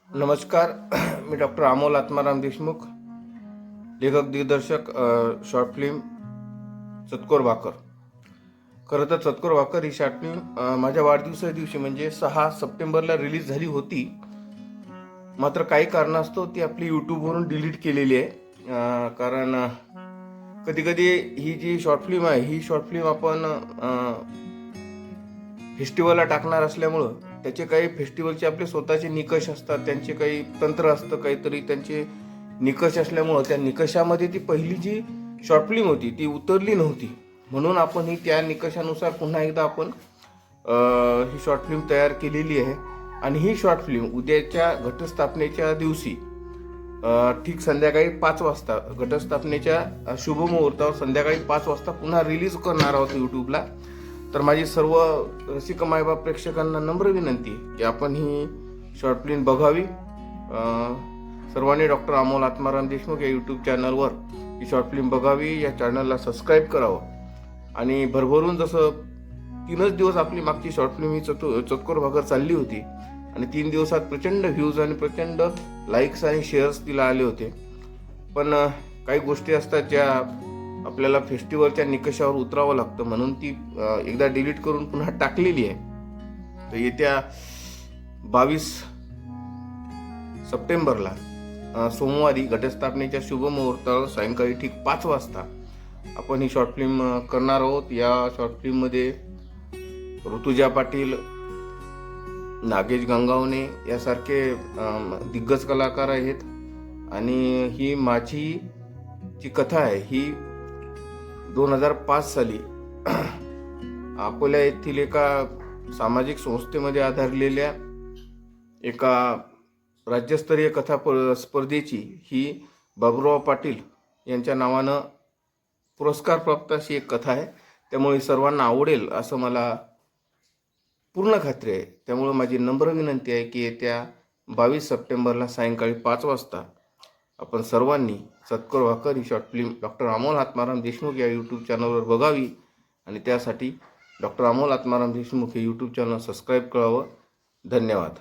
नमस्कार. मी डॉक्टर अमोल आत्माराम देशमुख, लेखक दिग्दर्शक, शॉर्ट फिल्म चतकोर भाकर. खरं तर चतकोर भाकर ही शॉर्ट फिल्म माझ्या वाढदिवसा दिवशी म्हणजे 6 सप्टेंबरला रिलीज झाली होती. मात्र काही कारणास्तव ती आपली यूट्यूबवरून डिलीट केलेली आहे. कारण कधी कधी ही जी शॉर्ट फिल्म आहे ही शॉर्ट फिल्म आपण फेस्टिवलला टाकणार असल्यामुळं त्याचे काही फेस्टिवलचे आपले स्वतःचे निकष असतात, त्यांचे काही तंत्र असतं, काहीतरी त्यांचे निकष असल्यामुळं त्या निकषामध्ये ती पहिली जी शॉर्ट फिल्म होती ती उतरली नव्हती. म्हणून आपण ही त्या निकषानुसार पुन्हा एकदा आपण ही शॉर्ट फिल्म तयार केलेली आहे. आणि ही शॉर्ट फिल्म उद्याच्या घटस्थापनेच्या दिवशी ठीक संध्याकाळी 5 वाजता घटस्थापनेच्या शुभमुहूर्तावर संध्याकाळी 5 वाजता पुन्हा रिलीज करणार आहोत यूट्यूबला. तर माझी सर्व रसिक मायबाप प्रेक्षकांना नम्र विनंती की आपण ही शॉर्ट फिल्म बघावी. सर्वांनी डॉक्टर अमोल आत्माराम देशमुख या यूट्यूब चॅनलवर ही शॉर्ट फिल्म बघावी, या चॅनलला सबस्क्राईब करावं आणि भरभरून जसं 3च दिवस आपली मागची शॉर्ट फिल्म ही चतकोर भाकर चालली होती आणि 3 दिवसात प्रचंड व्ह्यूज आणि प्रचंड लाईक्स आणि शेअर्स तिला आले होते. पण काही गोष्टी असतात ज्या आपल्याला फेस्टिवलच्या निकषावर उतरावं लागतं, म्हणून ती एकदा डिलीट करून पुन्हा टाकलेली आहे. तर येत्या 22 सप्टेंबरला सोमवारी घटस्थापनेच्या शुभ मुहूर्तावर सायंकाळी ठीक 5 वाजता आपण ही शॉर्ट फिल्म करणार आहोत. या शॉर्ट फिल्ममध्ये ऋतुजा पाटील, नागेश गंगावणे यासारखे दिग्गज कलाकार आहेत. आणि ही माझी जी कथा आहे ही 2005 साली अकोला येथील एका सामाजिक संस्थेमध्ये आधारलेल्या एका राज्यस्तरीय कथा स्पर्धेची ही बाबूराव पाटील यांच्या नावानं पुरस्कारप्राप्त अशी एक कथा आहे. त्यामुळे सर्वांना आवडेल असं मला पूर्ण खात्री आहे. त्यामुळे माझी नम्र विनंती आहे की येत्या 22 सप्टेंबरला सायंकाळी 5 वाजता आपण सर्वांनी चतकोर भाकर ही short film doctor Amol Atmaram Deshmukh या यूट्यूब चॅनलवर बघावी आणि त्यासाठी डॉक्टर अमोल आत्माराम देशमुख हे यूट्यूब चॅनल सबस्क्राईब करावं. धन्यवाद.